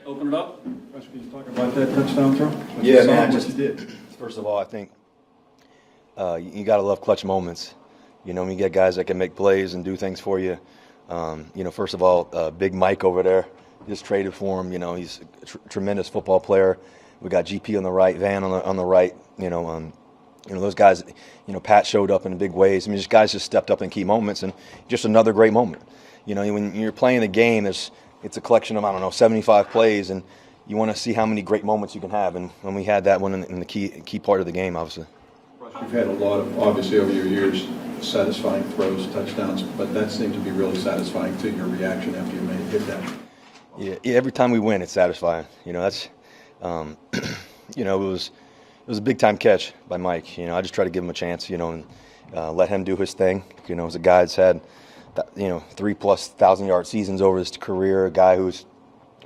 Open it up. Russ, can you talk about that touchdown throw? Yeah, man. What you did. First of all, I think you got to love clutch moments. You know, when you get guys that can make plays and do things for you. First of all, Big Mike over there, just traded for him. You know, he's a tremendous football player. We got GP on the right, Van on the right. Those guys. Pat showed up in big ways. I mean, just guys just stepped up in key moments, and just another great moment. You know, when you're playing the game, it's a collection of 75 plays, and you want to see how many great moments you can have. And when we had that one in the key part of the game, obviously. You've had a lot of, obviously, over your years, satisfying throws, touchdowns, but that seemed to be really satisfying to your reaction after you hit that. Yeah, every time we win, it's satisfying. You know, that's, it was a big time catch by Mike. You know, I just try to give him a chance, and let him do his thing. You know, as a guy that's had, 3+ 1,000-yard seasons over his career, a guy who's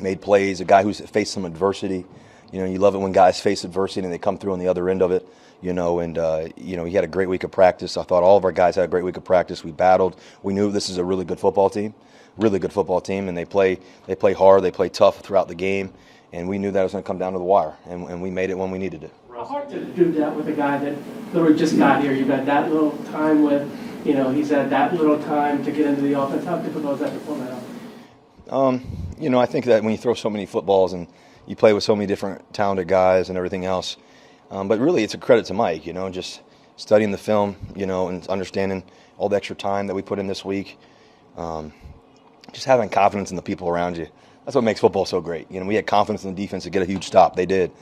made plays, a guy who's faced some adversity. You know, you love it when guys face adversity and they come through on the other end of it. He had a great week of practice. I thought all of our guys had a great week of practice. We battled. We knew this is a really good football team, and they play hard, they play tough throughout the game, and we knew that it was going to come down to the wire, and we made it when we needed it. How hard to do that with a guy that literally just got here? You've had that little time with, he's had that little time to get into the offense. How difficult is that to pull that off? I think that when you throw so many footballs and you play with so many different talented guys and everything else, but really it's a credit to Mike, just studying the film, and understanding all the extra time that we put in this week, just having confidence in the people around you. That's what makes football so great. We had confidence in the defense to get a huge stop. They did,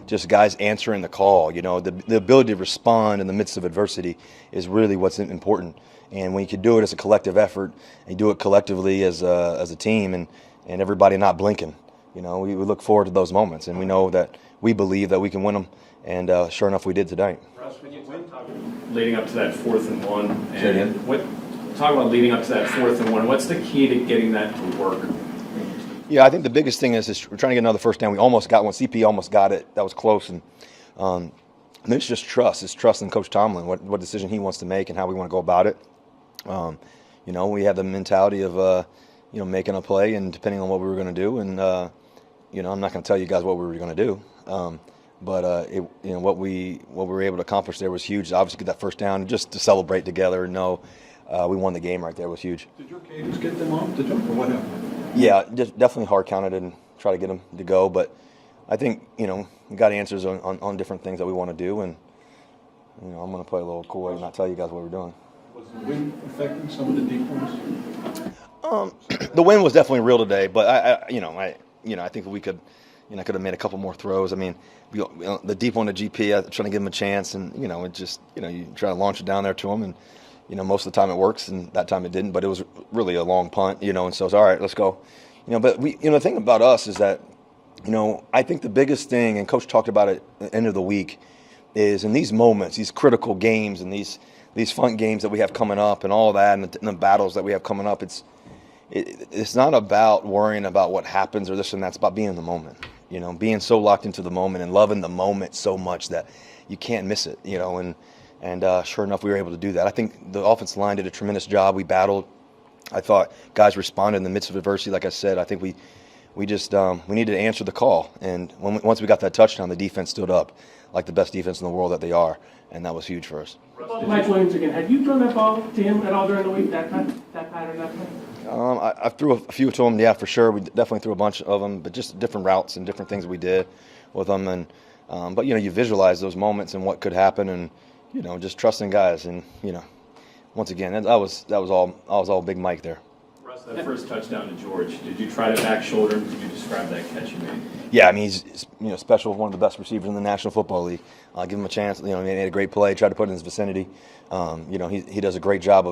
just guys answering the call, the ability to respond in the midst of adversity is really what's important. And when you can do it as a collective effort and you do it collectively as a team and everybody not blinking, we look forward to those moments. And we know that we believe that we can win them. And sure enough, we did today. Russ, when you talk leading up to that 4th and 1, talk about leading up to that 4th and 1, what's the key to getting that to work? Yeah, I think the biggest thing is we're trying to get another first down. We almost got one. CP almost got it. That was close. And it's just trust. It's trust in Coach Tomlin, what decision he wants to make and how we want to go about it. We have the mentality of, making a play and depending on what we were going to do. And, I'm not going to tell you guys what we were going to do. What we were able to accomplish there was huge. Obviously, get that first down just to celebrate together and know we won the game right there was huge. Did your cadence get them off the jump or what happened? Yeah, just definitely hard counted and try to get them to go. But I think, we got answers on different things that we want to do. And, I'm going to play a little coy and not tell you guys what we're doing. Was the wind affecting some of the deep ones? The wind was definitely real today, but I think we could, I could have made a couple more throws. I mean, the deep one to GP, I'm trying to give him a chance, and it just, you try to launch it down there to him, and most of the time it works, and that time it didn't. But it was really a long punt, and so it's all right, let's go. But the thing about us is that, I think the biggest thing, and Coach talked about it at the end of the week, is in these moments, these critical games, and these fun games that we have coming up, and all that, and the battles that we have coming up, it's not about worrying about what happens or this and that. It's about being in the moment, being so locked into the moment and loving the moment so much that you can't miss it, and sure enough, we were able to do that. I think the offensive line did a tremendous job. We battled. I thought guys responded in the midst of adversity. Like I said, I think we just we needed to answer the call. And once we got that touchdown, the defense stood up like the best defense in the world that they are, and that was huge for us. Mike Williams again. Have you thrown that ball to him at all during the week? That pattern, that play? I threw a few to him, yeah, for sure. We definitely threw a bunch of them, but just different routes and different things we did with them. And but you visualize those moments and what could happen, and just trusting guys. And once again, that was all Big Mike there. Russ, that first touchdown to George, did you try to back shoulder him? Did you describe that catch you made? Yeah, I mean he's special, one of the best receivers in the National Football League. I'll give him a chance. He made a great play. Tried to put it in his vicinity. He does a great job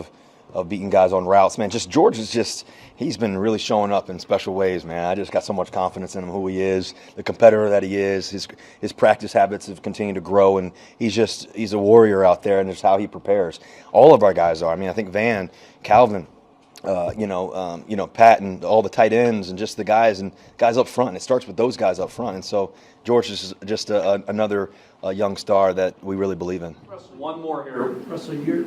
of beating guys on routes. Man, George is he's been really showing up in special ways, man. I just got so much confidence in him, who he is, the competitor that he is. His practice habits have continued to grow, and he's a warrior out there, and just how he prepares. All of our guys are. I mean, I think Van, Calvin, Pat, and all the tight ends, and just the guys up front. It starts with those guys up front, and so George is just another young star that we really believe in. One more here. Russell, you're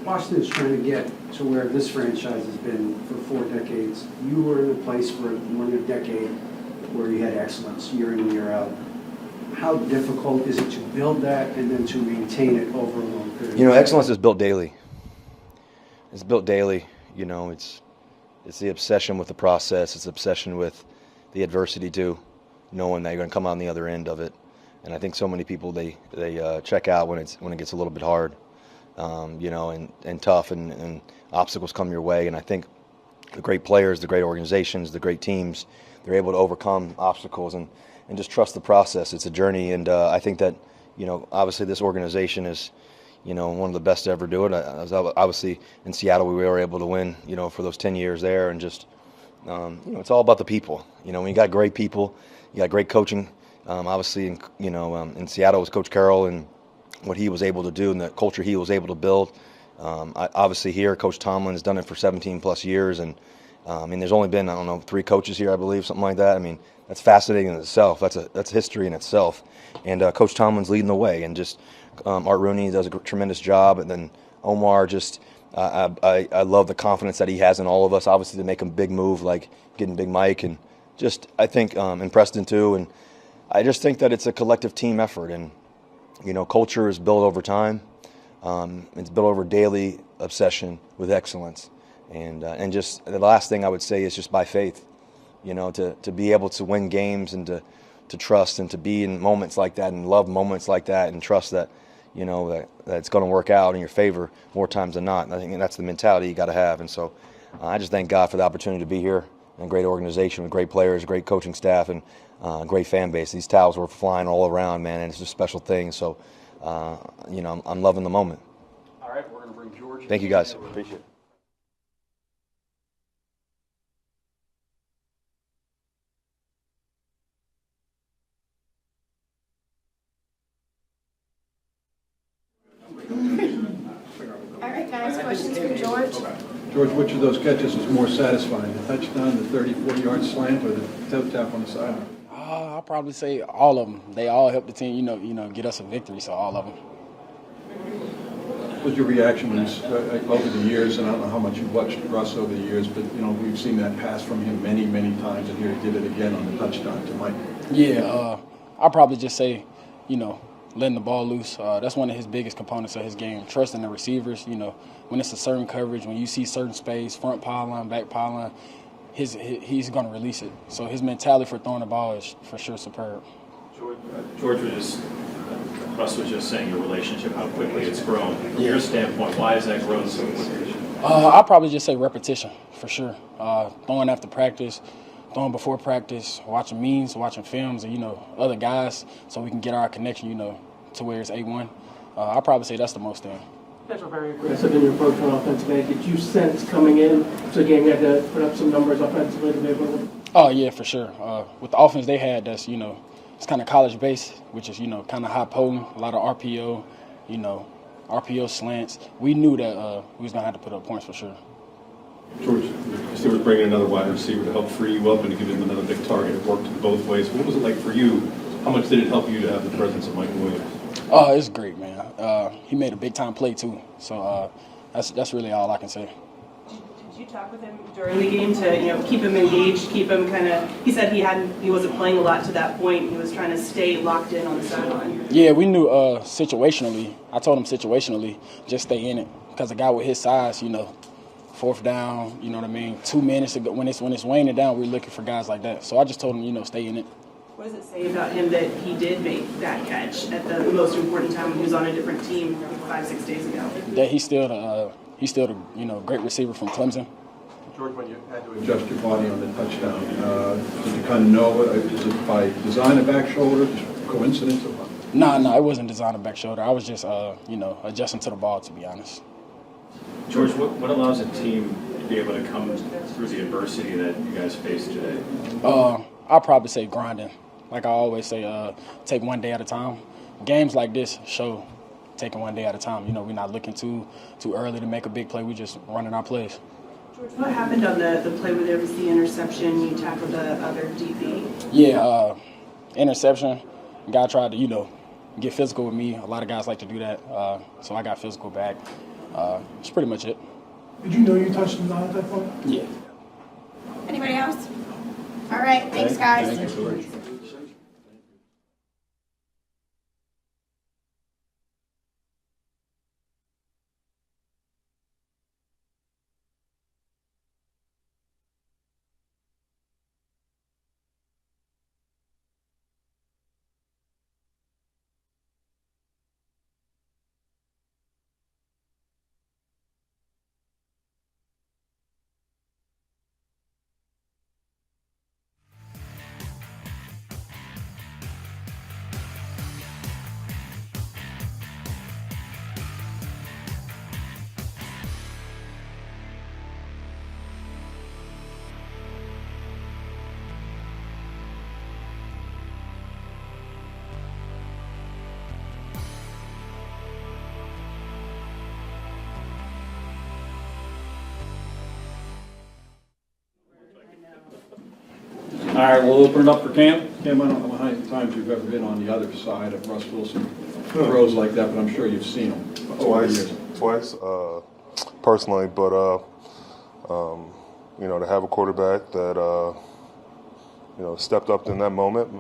Washington's trying to get to where this franchise has been for 4 decades. You were in a place for more than a decade where you had excellence year in and year out. How difficult is it to build that and then to maintain it over a long period? Excellence is built daily. It's built daily. It's the obsession with the process. It's the obsession with the adversity too, knowing that you're going to come out on the other end of it. And I think so many people they check out when it gets a little bit hard, and tough, and obstacles come your way. And I think the great players, the great organizations, the great teams, they're able to overcome obstacles and just trust the process. It's a journey, and I think that obviously this organization is one of the best to ever do it. Obviously in Seattle we were able to win for those 10 years there, and just it's all about the people. When you got great people, you got great coaching. Obviously in Seattle was Coach Carroll and what he was able to do and the culture he was able to build. Obviously here Coach Tomlin has done it for 17 plus years, and there's only been 3 coaches here, I believe, something like that. That's fascinating in itself. That's history in itself. And Coach Tomlin's leading the way, and just Art Rooney does a tremendous job, and then Omar just I love the confidence that he has in all of us, obviously, to make a big move like getting Big Mike, and just I think and Preston too. And I just think that it's a collective team effort, and culture is built over time. It's built over daily obsession with excellence, and just the last thing I would say is just by faith. To be able to win games and to trust and to be in moments like that and love moments like that and trust that that it's going to work out in your favor more times than not. And I think that's the mentality you got to have. And so I just thank God for the opportunity to be here and a great organization with great players, great coaching staff, and great fan base. These towels were flying all around, man, and it's just a special thing. So I'm loving the moment. All right, we're going to bring George. Thank you, guys. Appreciate it. All right, guys, questions for George? George, which of those catches was more satisfying, the touchdown, the 34-yard slant, or the toe tap on the sideline? I'll probably say all of them. They all help the team, get us a victory, so all of them. What was your reaction when over the years, and I don't know how much you've watched Russ over the years, but we've seen that pass from him many, many times, and here he did it again on the touchdown to Mike. Yeah, I'll probably just say, letting the ball loose. That's one of his biggest components of his game. Trusting the receivers. When it's a certain coverage, when you see certain space, front pile line, back pile line, he's going to release it. So his mentality for throwing the ball is for sure superb. Russ was just saying your relationship, how quickly it's grown. From your standpoint, why has that grown so quickly? I'll probably just say repetition for sure. Throwing after practice, throwing before practice, watching memes, watching films, and other guys, so we can get our connection, to where it's A1. I'll probably say that's the most thing. You guys were very aggressive in your approach on offensive end. Did you sense coming in to the game you had to put up some numbers offensively to be able to? Oh yeah, for sure. With the offense they had, that's it's kind of college based, which is kind of high potent, a lot of RPO, RPO slants. We knew that we was gonna have to put up points for sure. George, you were bringing another wide receiver to help free you up and to give him another big target. It worked both ways. What was it like for you? How much did it help you to have the presence of Michael Williams? Oh, it's great, man. He made a big time play too. So that's really all I can say. Did you talk with him during the game to keep him engaged, keep him kind of? He said he wasn't playing a lot to that point. He was trying to stay locked in on the sideline. Yeah, we knew situationally. I told him situationally, just stay in it, because a guy with his size, fourth down, 2 minutes ago, when it's weighing it down, we're looking for guys like that. So I just told him, stay in it. What does it say about him that he did make that catch at the most important time when he was on a different team 5-6 days ago? That he's still the great receiver from Clemson. George, when you had to adjust your body on the touchdown, did you kind of know, is it by design a back shoulder, just coincidence or what? No, it wasn't design a back shoulder. I was just adjusting to the ball, to be honest. George, what allows a team to be able to come through the adversity that you guys faced today? I'll probably say grinding. Like I always say, take one day at a time. Games like this show taking one day at a time. We're not looking too early to make a big play. We're just running our plays. George, what happened on the play where there was the interception? You tackled the other DB. Yeah, interception. Guy tried to, get physical with me. A lot of guys like to do that. So I got physical back. That's pretty much it. Did you know you touched him at that point? Yeah. Anybody else? All right, thanks, guys. Thanks, George. All right, we'll open it up for Cam. Cam, I don't know how many times you've ever been on the other side of Russ Wilson throws like that, but I'm sure you've seen them. Twice, personally, but to have a quarterback that stepped up in that moment,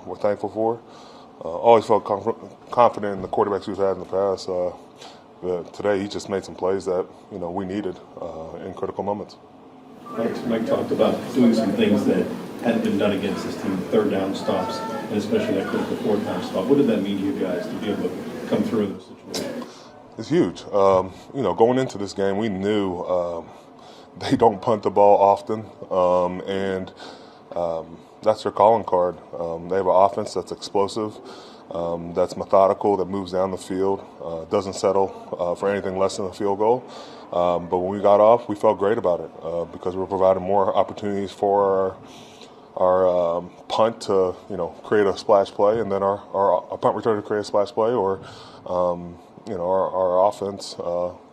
we're thankful for. Always felt confident in the quarterbacks we've had in the past. But today, he just made some plays that we needed in critical moments. Mike talked about doing some things that hadn't been done against this team, third down stops, and especially that critical fourth down stop. What did that mean to you guys to be able to come through in this situation? It's huge. Going into this game, we knew they don't punt the ball often, and that's their calling card. They have an offense that's explosive, that's methodical, that moves down the field, doesn't settle for anything less than a field goal. But when we got off, we felt great about it because we were providing more opportunities for our punt to create a splash play, and then our punt return to create a splash play, or our offense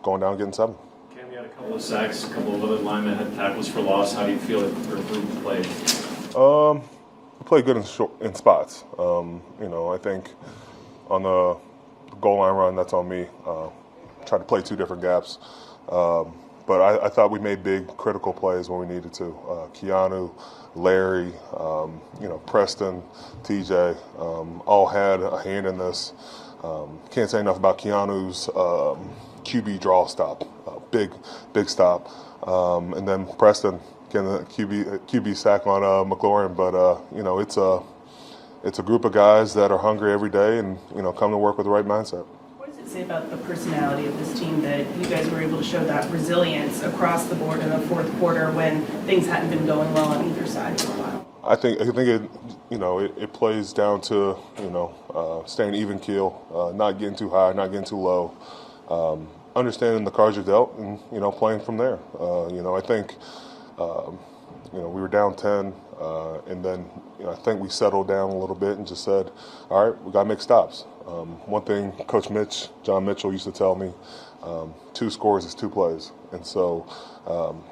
going down and getting 7. Cam, you had a couple of sacks, a couple of other linemen had tackles for loss. How do you feel your group played? We played good in spots. I think on the goal line run, that's on me. Tried to play 2 different gaps. But I thought we made big, critical plays when we needed to. Keanu, Larry, Preston, TJ, all had a hand in this. Can't say enough about Keanu's QB draw stop, big stop. And then Preston getting the QB sack on McLaurin. But, it's a group of guys that are hungry every day and, come to work with the right mindset. What does it say about the personality of this team that you guys were able to show that resilience across the board in the fourth quarter when things hadn't been going well on either side for a while? I think it plays down to staying even keel, not getting too high, not getting too low, understanding the cards you're dealt, and playing from there. I think we were down 10, and then I think we settled down a little bit and just said, all right, we got to make stops. One thing Coach John Mitchell used to tell me, 2 scores is 2 plays. And so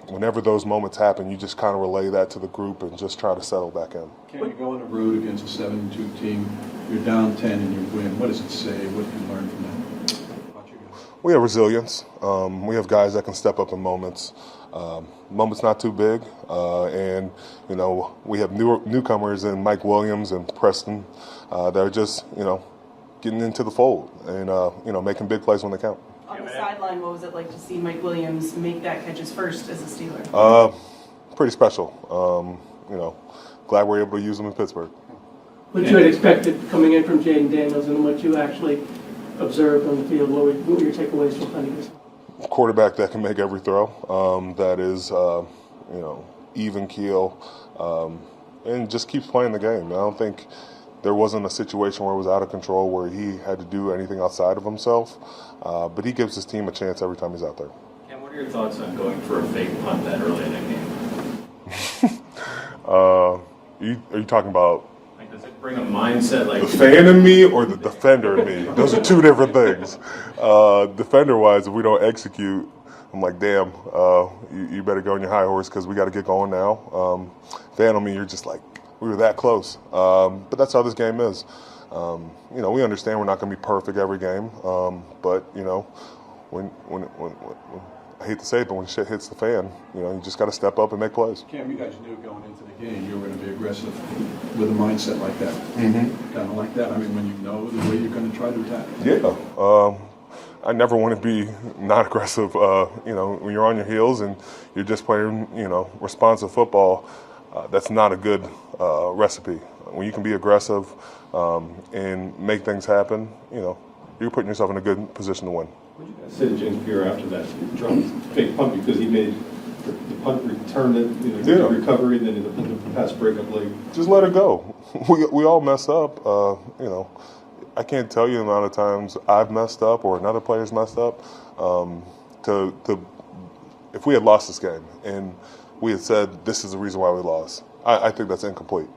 whenever those moments happen, you just kind of relay that to the group and just try to settle back in. Can you go on the road against a 7-2 team, you're down 10 and you win? What does it say? What do you learn from that? About you guys? We have resilience. We have guys that can step up in moments. Moments not too big. And, we have newcomers in Mike Williams and Preston that are just, getting into the fold and, making big plays when they count. On the sideline, what was it like to see Mike Williams make that catch his first as a Steeler? Pretty special. Glad we're able to use him in Pittsburgh. What you had expected coming in from Jaden Daniels and what you actually observed on the field, what were your takeaways from playing this? Quarterback that can make every throw, that is, even keel, and just keeps playing the game. I don't think there wasn't a situation where it was out of control where he had to do anything outside of himself, but he gives his team a chance every time he's out there. Cam, what are your thoughts on going for a fake punt that early in that game? Are you talking about Does it bring a mindset like the fan in me or the defender in me? Those are 2 different things. Defender-wise, if we don't execute, I'm like, damn, you better go on your high horse because we got to get going now. Fan on me, you're just like, we were that close. But that's how this game is. We understand we're not going to be perfect every game, but, when I hate to say it, but when shit hits the fan, you just got to step up and make plays. Cam, you guys knew going into the game you were going to be aggressive with a mindset like that. Mm-hmm. Kind of like that. I mean, when you know the way you're going to try to attack. Yeah. I never want to be not aggressive. When you're on your heels and you're just playing, responsive football, that's not a good recipe. When you can be aggressive and make things happen, you're putting yourself in a good position to win. What did you guys say to James Pierre after that drop fake punt because he made the punt return it, the recovery, and then the pass breakup late? Just let it go. We all mess up. I can't tell you the amount of times I've messed up or another player's messed up. If we had lost this game and we had said this is the reason why we lost, I think that's incomplete.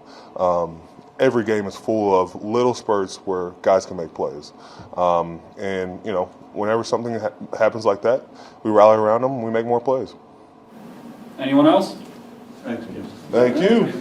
Every game is full of little spurts where guys can make plays. Whenever something happens like that, we rally around them and we make more plays. Anyone else? Thanks, Cam. Thank you.